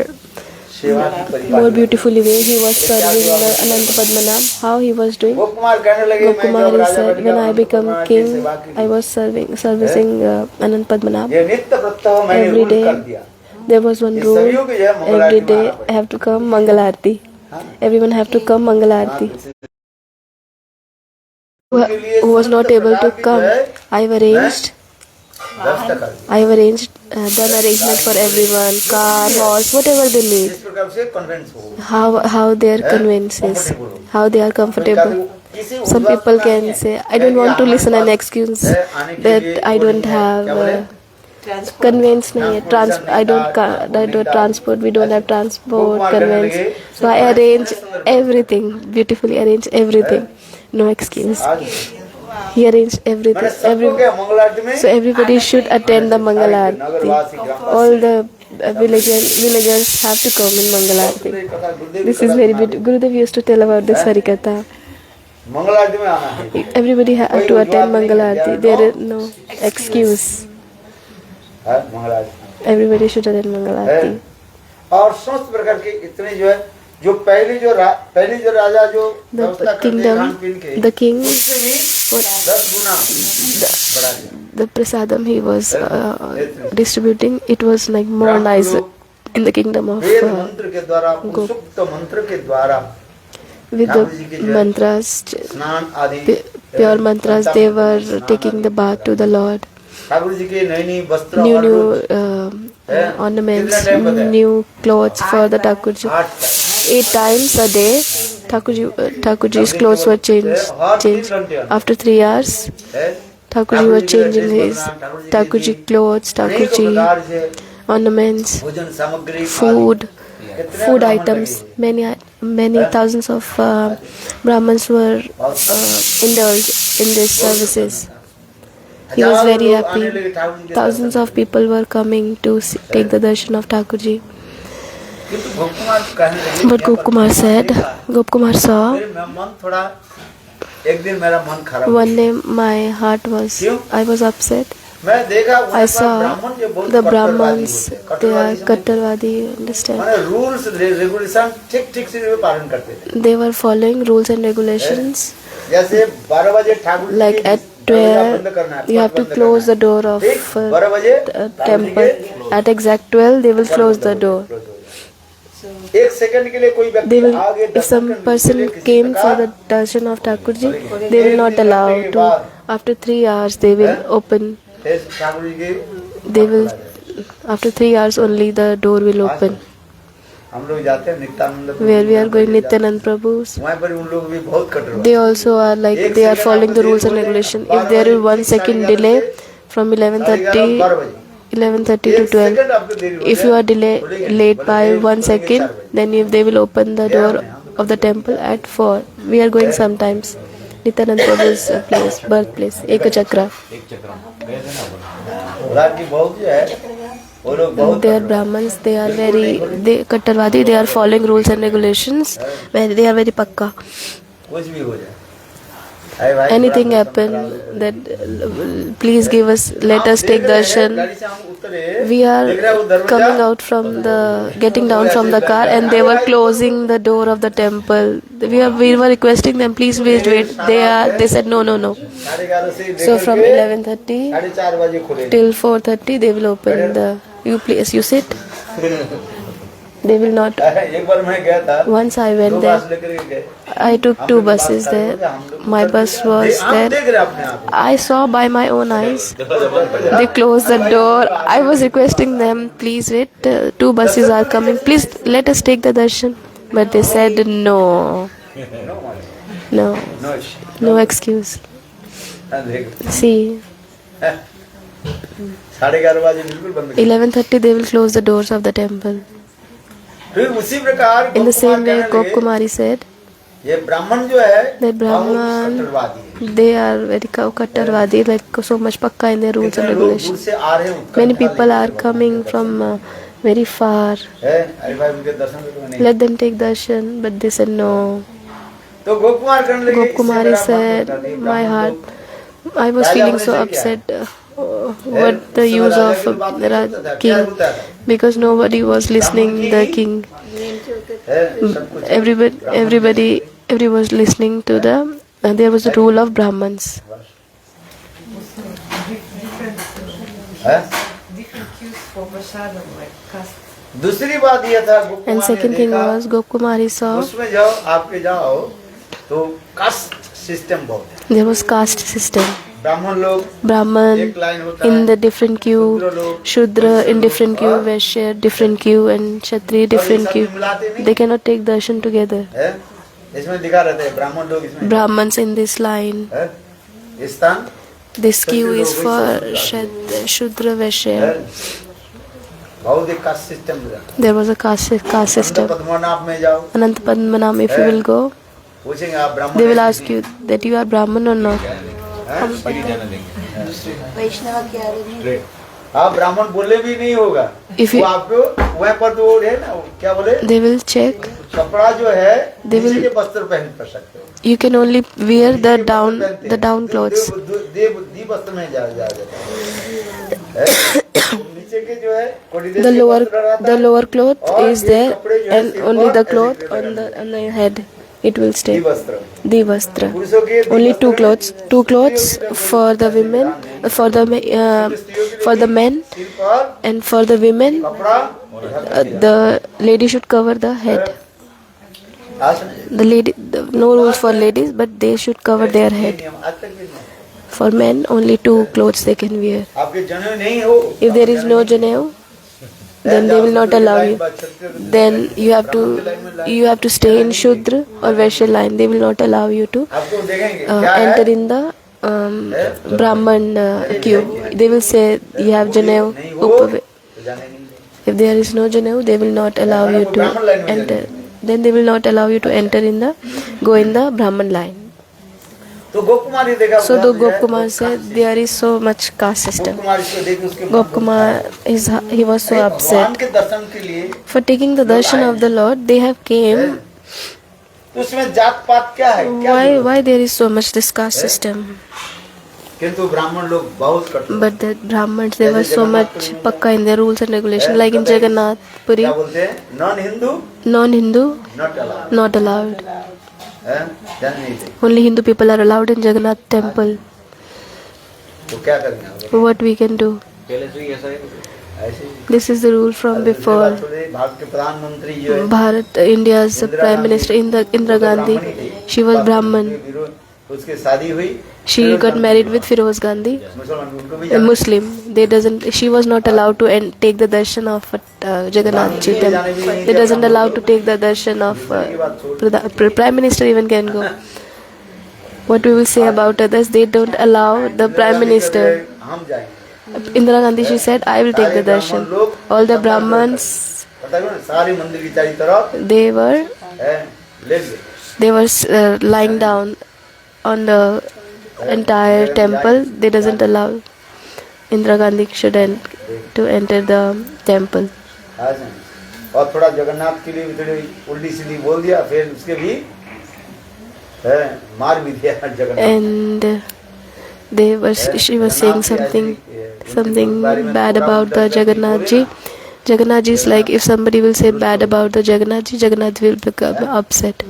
सेवा की परिपालना। more beautifully way he was serving the Ananta Padmanabh. How he was doing? Gopkumar कहने लगे मैं Gopkumar जब he राजा said, बन when गया I अनंत become पद्मनाभ की king, सेवा के लिए I was servicing Anant Padmanabh. ये नित्य प्रत्यह मैंने Every रूल कर day दिया। there was one ये rule. सभी को जो है मंगल Every आरती day में आना I have to come Mangal Aarti. Everyone have to come Mangal Aarti. पड़ेगा। Who was not able to come, I have arranged. व्यवस्था कर दी। I have arranged, done arrangement for everyone, car, horse, whatever they need. इस प्रकार से convince हो How their conveniences, how they are comfortable. Some people can say, I don't want to listen an excuse that I don't have conveyance nahi hai. I don't transport. We don't have transport, conveyance. So I arrange everything, beautifully arrange everything. No excuse. He arranged everything. So everybody should attend the Mangala Aarti. All the villagers have to come in Mangala Aarti. This is very beautiful. Gurudev used to tell about this Harikatha. Everybody have to attend Mangala Aarti. There is no excuse. Everybody should attend Mangala Aarti. और समस्त प्रकार के इतने जो है जो पहली जो राजा जो The kingdom, the king, 10 गुना बढ़ा दिया। the prasadam he was distributing, it was like more nice in the kingdom of वेद मंत्र के द्वारा Gop. सुक्त मंत्र के द्वारा with the mantras, स्नान आदि pure mantras, they were taking the bath to the Lord. Thakur ji के नई नई वस्त्र New ornaments, new clothes for the Thakurji. 8 times a day, Thakurji's clothes were changed. After 3 hours, Thakurji was changing his Thakurji clothes, Thakurji ornaments, भोजन सामग्री food items. Many thousands of Brahmins were indulged in these services. He was very happy. Thousands of people were coming to take the darshan of Thakurji. But Gopkumar said, Gopkumar saw, one day my heart was, I was upset. I saw the Brahmins, they are Kattarvadi, understand? They were following rules and regulations. Like at 12, you have to close the door of temple. At exact 12, they will close the door. They will, if some person came for the darshan of Thakurji, they will not allow to. After 3 hours, they will open. They will, after 3 hours only, the door will open. Where we are going, Nityanand Prabhu's, they also are like, they are following the rules and regulations. If there is 1 second delay from 11:30 to 12, if you are late by 1 second, then they will open the door of the temple at 4. We are going sometimes. Nityanand Prabhu's place, birthplace, Ekachakra. They are Brahmins, they are very Kattarvadi, they are following rules and regulations, they are very pakka. Anything happen, that please give us, let us take darshan. We are coming out from getting down from the car, and they were closing the door of the temple. We were requesting them, please wait. They said no. So from 11:30 till 4:30, they will open the. You sit. They will not. Once I went there, I took 2 buses there. My bus was there. I saw by my own eyes. They closed the door. I was requesting them, please wait. 2 buses are coming. Please let us take the darshan. But they said no. No excuse. See. 11:30 they will close the doors of the temple. In the same way, Gopkumari said that Brahman, they are very Kattarvadi, like so much pakka in their rules and regulations. Many people are coming from very far. Let them take darshan, but they said no. Gopkumari said, my heart, I was feeling so upset. What the use of the king, because nobody was listening the king. Everybody was listening to there was a rule of Brahmins. And second thing was, Gopkumari saw there was caste system. Brahman in the different queue, Shudra in different queue, Vaishya different queue, and Kshatriya different queue. They cannot take darshan together. Brahmans in this line. This queue is for Shudra Vaishya. बहुत एक caste system था। There was a caste system. Padmanabha में जाओ, Anant Padmanabh, if you will go, पूछेंगे आप ब्राह्मण they will ask you that you are Brahman or not. परी जाना देंगे वैष्णव के आगे में आप ब्राह्मण बोले भी नहीं होगा। If वो you- आपको वहाँ पर तो वो है ना, वो क्या बोले, They will check. कपड़ा जो है They will- नीचे के वस्त्र पहन कर सकते हो। You can only wear the down clothes. देव वस्त्र में जा जाता है। नीचे के जो है कोटिदेश The के lower वस्त्र रहता the है, lower cloth और is ये there, कपड़े जो है and सिर only पर the ऐसे cloth करके on the head. It will stay. देव वस्त्र। Divastra. पुरुषों के Only देव two वस्त्र clothes. में Two clothes स्त्रियों के for the women, for the men, सिर पर and for the women, कपड़ा the lady should cover the head. No rules for ladies, but they should cover their head. आज तक भी नहीं। For men, only two clothes they can wear. आपके जनेऊ नहीं हो, If there is no janeu, then they will not allow you. Then you have to stay in Shudra or Vaishya line. They will not allow you to आपको देखेंगे क्या है, enter in the Brahman queue. They will say you have janeu. नहीं हो तो Upave. जाने नहीं देंगे। If there is no janeu, they will not allow you to enter. Then they will not allow you to enter go in the Brahman line. तो गोप कुमार ही देखा So हुआ the है, Gop Kumar said there is so much caste Gop system. Kumar इसको देख उसके मन Gop को Kumar he was so भगवान upset. के दर्शन के लिए For taking the darshan of the Lord, they have came. तो उसमें जात पात क्या है, क्या जरूरत? Why there is so much this caste system? किंतु ब्राह्मण लोग बहुत कठोर, But the Brahmins, they were so much pakka in their rules and regulations. Like in Jagannath Puri, क्या बोलते हैं, non Hindu non-Hindu not allowed, not allowed. जान नहीं थे। Only Hindu people are allowed in Jagannath temple. तो क्या करेंगे आप लोग? What we can do? पहले से ही ऐसा है ऐसे ही। This is the rule from दूसरी before. बात थोड़ी, भारत के प्रधानमंत्री जो है, Bharat, India's Prime Minister Indira Gandhi, she was Brahman. उसकी शादी हुई, She got married with Firoz Gandhi, मुसलमान उनको भी a Muslim. She was not allowed to take the darshan of Jagannath Ji temple. They doesn't allow to take the darshan of Prime Minister even can go. What we will say about others, they don't allow the Prime Minister. हम जाएंगे। Indira Gandhi, she said, I will take the darshan. All the Brahmans, पता है ना, सारी मंदिर की चारों तरफ they were ले गए। lying down on the entire temple. They doesn't allow Indira Gandhi should to enter the temple. और थोड़ा जगन्नाथ के लिए भी थोड़ी उल्टी सीधी बोल दिया, फिर उसके भी मार भी दिया Jagannath. And she was saying something bad about the Jagannath Ji. Jagannath Ji is like, if somebody will say bad about the Jagannath Ji, Jagannath will become upset.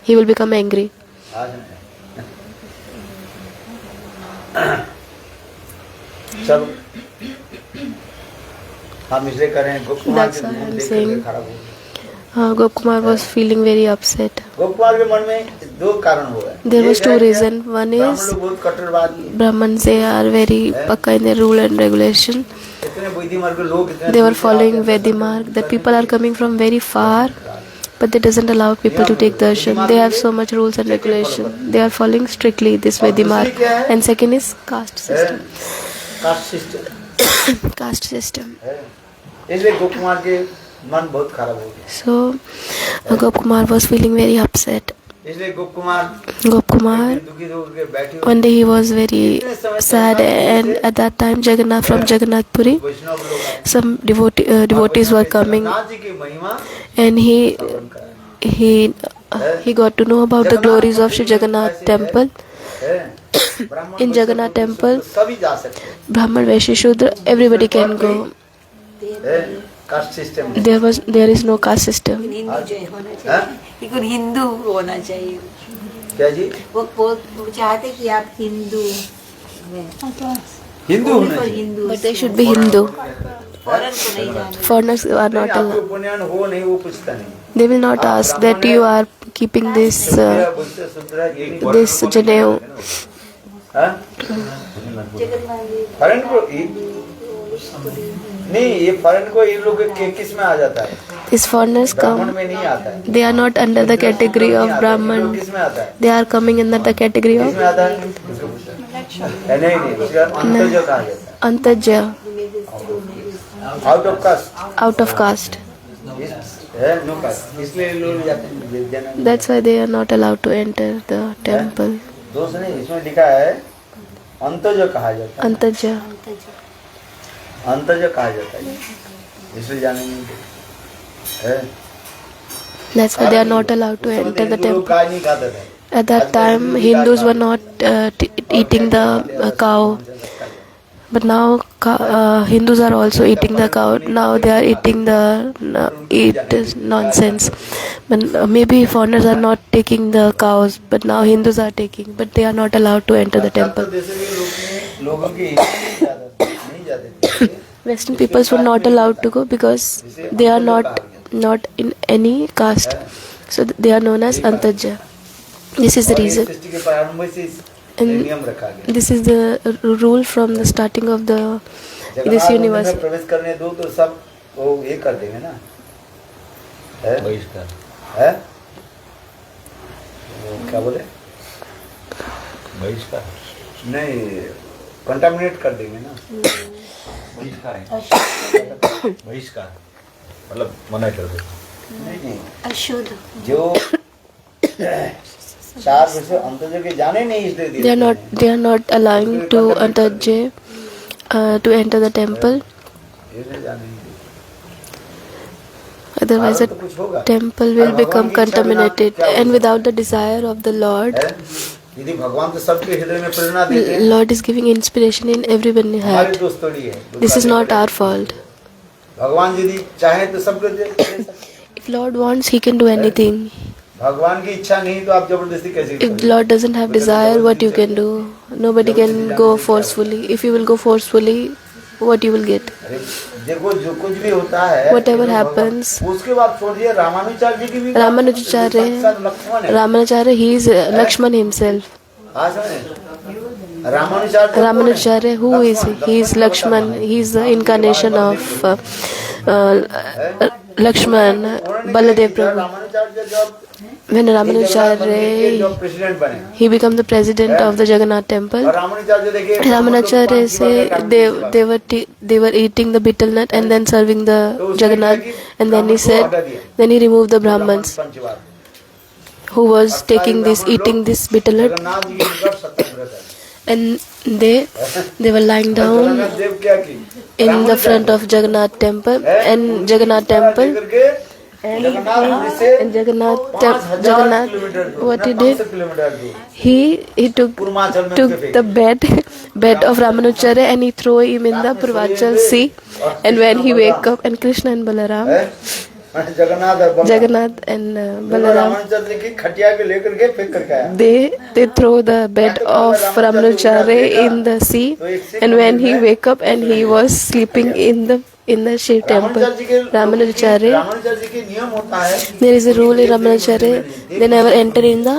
He will become angry. चलो हम इसे करें। गोप Kumar That's के why मुंह I'm देख saying. करके खराब हो गया। Gop Kumar was feeling very upset. गोप कुमार के मन में दो कारण हुआ है। There was एक two है क्या, reasons. One ब्राह्मण is लोग बहुत कट्टरवादी, Brahmins, they are very pakka in their rule and regulation. इतने वैदिक मार्ग के लोग इतने They were following Vedimark. That people are coming from very far, but they doesn't allow people to take darshan. They have so much rules and regulation. They are following strictly this Vedimark. And second is caste system. Caste system Caste system. है, इसलिए गोप कुमार के मन बहुत खराब हो गया। So Gop Kumar was feeling very upset. इसलिए गोप Kumar Gop Kumar, दुखी होकर बैठे one day he was very sad, and at that time from Jagannath Puri, वैष्णव लोग आए। some devotees were coming, Jagannath ji की महिमा and श्रवण करा। he got to know about the glories of Shri Jagannath temple. है, ब्राह्मण In Jagannath temple, सभी जा सकते हैं। Brahman, Vaishya, Shudra, everybody can go. है, कास्ट सिस्टम है। There is no caste system. Hindu जो होना हाँ? चाहिए, एक हिंदू होना चाहिए। क्या जी, वो चाहते कि आप हिंदू हिंदू होना चाहिए। Hindu But they should be Hindu. Foreign को नहीं जाना। Foreigners are नहीं, not आपको allowed. पुण्यान हो नहीं वो पूछता नहीं। They will not ask that you are keeping this janeu. हाँ? फॉरेन को नहीं, ये फॉरेन को ये लोग किस में आ जाता है, These foreigners ब्राह्मण come. में नहीं आता है। They are not under the category of ये लोग Brahman. किस में आता है, They are coming under the category किस of में आता है, इसको पूछो। नहीं उसका अंतर्ज कहा जाता Antaja, है, out of caste out of caste. है, नो कास्ट, इसलिए लोग जाते हैं जन्म। That's why they are not allowed to enter the temple. दोष नहीं, इसमें लिखा है अंतर्ज कहा जाता है, Antaja. अंतर्ज कहा जाता है, इसलिए जाने नहीं देते। है? That's why they are not allowed to enter the लोग temple. गाय नहीं खाते थे। At that time, Hindus were not eating the cow. But now Hindus are also eating the cow. Now they are eating the eat is nonsense. But maybe foreigners are not taking the cows, but now Hindus are taking. But they are not allowed to enter the temple. लोगों की नहीं जाते थे। Western peoples were not allowed to go because they are not in any caste. So they are known as Antaja. This is the reason. सृष्टि के प्रारंभ से And नियम रखा गया। this is the rule from the starting of this Jagannath universe. मंदिर में प्रवेश करने दो तो सब वो ये कर देंगे ना, है? बहिष्कार। है? वो क्या बोले? बहिष्कार। नहीं, कंटामिनेट कर देंगे ना। बहिष्कार है। बहिष्कार मतलब मना कर दे। नहीं, अशुद्ध। जो 4 वर्ष अंतर्ज के जाने नहीं इसलिए दिए They are not allowing to Antaja to enter the temple. इसलिए जाने नहीं दिए। Otherwise, तो कुछ होगा। the temple will become contaminated. And without the desire of the Lord, है? यदि भगवान तो सबके हृदय में प्रेरणा देते हैं, Lord is giving inspiration in everyone's हमारी heart. दोस्त थोड़ी है। This is not our fault. भगवान यदि चाहे तो सबको दे सकते हैं। If Lord wants, He can do anything. भगवान की इच्छा नहीं तो आप जबरदस्ती कैसे If करोगे? Lord doesn't have desire, what you can do? Nobody can go forcefully. If you will go forcefully, what you will get? अरे देखो जो कुछ भी होता है, Whatever जो happens. भगवान- उसके बाद छोड़िए रामानुजाचार्य जी की भी Ramanujacharya, लक्ष्मण है। Ramanujacharya, he is Lakshman himself. हाँ समझे? Ramanujacharya Ramanujacharya, who is he? He is Lakshman. He is the incarnation of Lakshman, Baladev Prabhu. Ramanujacharya जब When Ramanujacharya, प्रेसिडेंट बने he became the president of the Jagannath temple. और रामानुजाचार्य देखिए Ramanujacharya say they were eating the betel nut and then serving the Jagannath, and then he said, then he removed the Brahmins पंचवार who was taking this, eating this betel nut, Jagannath ji की निकट सत्यव्रत है। and they were lying down Jagannath देव क्या की in the front of Jagannath temple, and Jagannath temple, and Jagannath, what he did, he took the bed of Ramanujacharya and he threw him in the Purvachal sea, and when he wake up, and Krishna and Balaram, Jagannath and Balaram, Ramanujacharya की खटिया के लेकर के फेंक करके आया। they throw the bed of Ramanujacharya in the sea, and when he wake up and he was sleeping in the Shiv temple, Ramanujacharya, Ramanujacharya ji के नियम होता है, there is a rule in Ramanujacharya, they never enter in the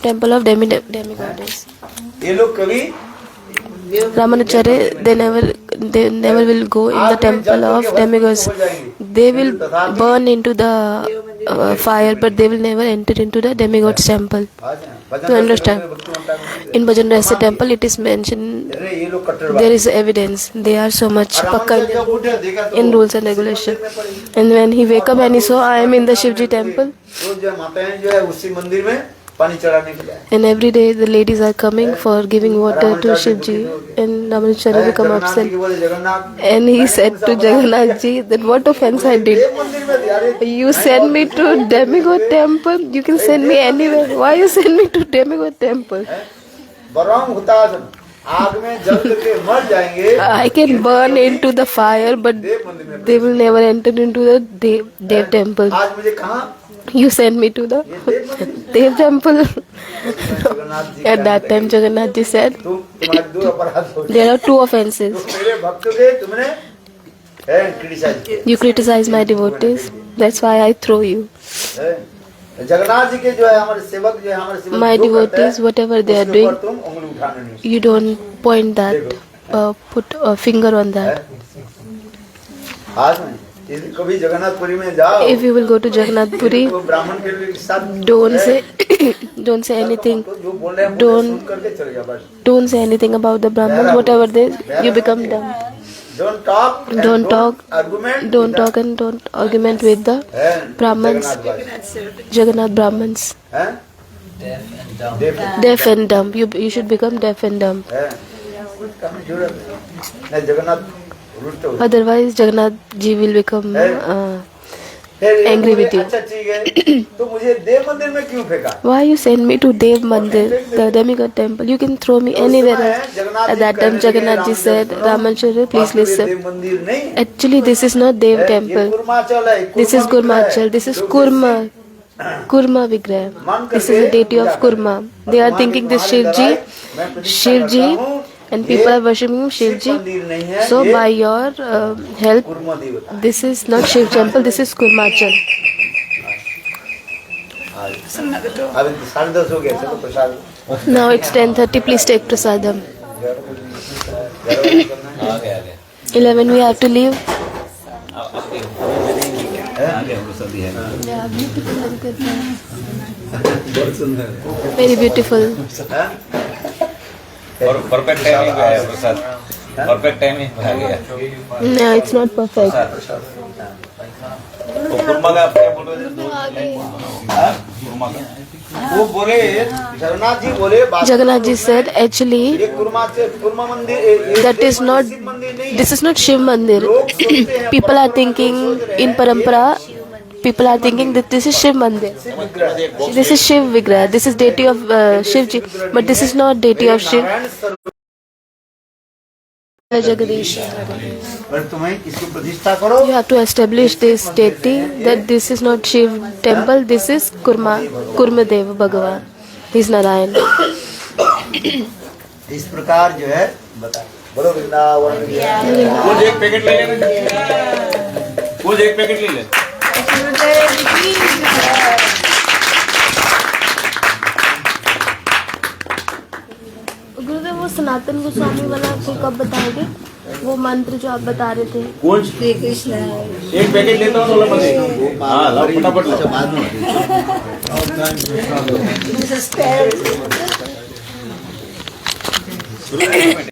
temple of demigoddess. ये लोग कभी Ramanujacharya, they never will go in the temple of demigods. They will burn into the fire, but they will never enter into the demigods temple. To understand, in Bhajan Rahasya temple, it is mentioned, ये लोग कट्टर there is evidence. They are so much pakka in rules and regulation. And when he wake up and he saw, I am in the Shivji temple, तो जो माताएं जो है उसी मंदिर में पानी चढ़ाने के लिए आए। and every day the ladies are coming for giving water to Shivji, and Ramanujacharya become Jagannath ji upset. के बोले Jagannath And he said to Jagannath ji that what offense I did. मंदिर में यार You send me to demigod temple. You can send me anywhere. Why you send me to demigod temple? बरम हुतासन आग में जल करके मर जाएंगे। I can burn into the fire, but they will never enter into the Dev temple. आज मुझे कहाँ You send me to the Dev temple. Jagannath ji At that time, Jagannath ji said, तुम्हारे दो अपराध हो there are two offenses. मेरे भक्तों के तुमने क्रिटिसाइज किया। You criticize my devotees. That's why I throw you. Jagannath ji के जो है हमारे सेवक जो है हमारे सेवक My जो करते हैं, devotees, whatever they are उसके ऊपर doing, तुम उंगली उठाना नहीं। you don't point that, put a finger on that. आज में यदि कभी जगन्नाथपुरी में जाओ, If you will go to Jagannath Puri, तो ब्राह्मण के साथ don't say anything. जो बोल रहे हैं Don't- सुन करके चले जाओ बस. Don't say anything about the Brahmins. Whatever they, you become dumb. Don't talk. and Don't talk. Argument. Don't talk and don't argument with the And Brahmins. Jagannath Brahmins. हैं? Deaf and dumb. You should become deaf and dumb. हैं? कुछ काम की जरूरत नहीं. नहीं, जगन्नाथ रुष्ट हो. Otherwise, Jagannath ji will become फिर ये angry with बोले, you. अच्छा ठीक है, तो मुझे देव मंदिर में क्यों फेंका? Why you send me to Dev Mandir, the demigod temple? You can throw me anywhere else. At that time, Jagannath ji said, Ramacharya, please listen. देव मंदिर नहीं. Actually, this is not Dev ये temple. कुर्माचल है. This is Gurmachal. This is Kurma. Kurma Vigraha. This is the deity of Kurma. They are thinking this Shivji, and people are worshipping Shivji. So by your help, kurma देवता. this is not Shiv temple. This is Kurmachal. अभी 10:30 हो गया. चलो प्रसाद. Now it's 10:30. Please take prasadam. 11 we have to leave. Very beautiful. और perfect timing पे आया प्रसाद. Perfect timing पे आ गया. No, it's not perfect. तो कुर्मा का आप क्या बोल रहे थे? कुर्मा का वो बोले, जगन्नाथ जी बोले, Jagannath ji said, actually, ये कुर्मा मंदिर, that is not, शिव मंदिर नहीं. this is not Shiv Mandir. People are thinking in parampara, people are thinking that this is Shiv Mandir. This is Shiv Vigraha. This is deity of Shivji. But this is not deity of Shiv. Jagadish. पर तुम्हें इसको प्रतिष्ठा करो. You have to establish this deity that this is not Shiv temple. This is Kurma Dev Bhagavan. He is Narayan. इस प्रकार जो है बता. बोलो वृंदावन कुछ एक पैकेट ले लेना. कुछ एक पैकेट ले ले. गुरुदेव वो सनातन गोस्वामी वाला आपको कब बताओगे? वो मंत्र जो आप बता रहे थे. कुछ श्री कृष्ण एक पैकेट लेता हूँ तो लगा. हाँ ला फटाफट ला. बाद में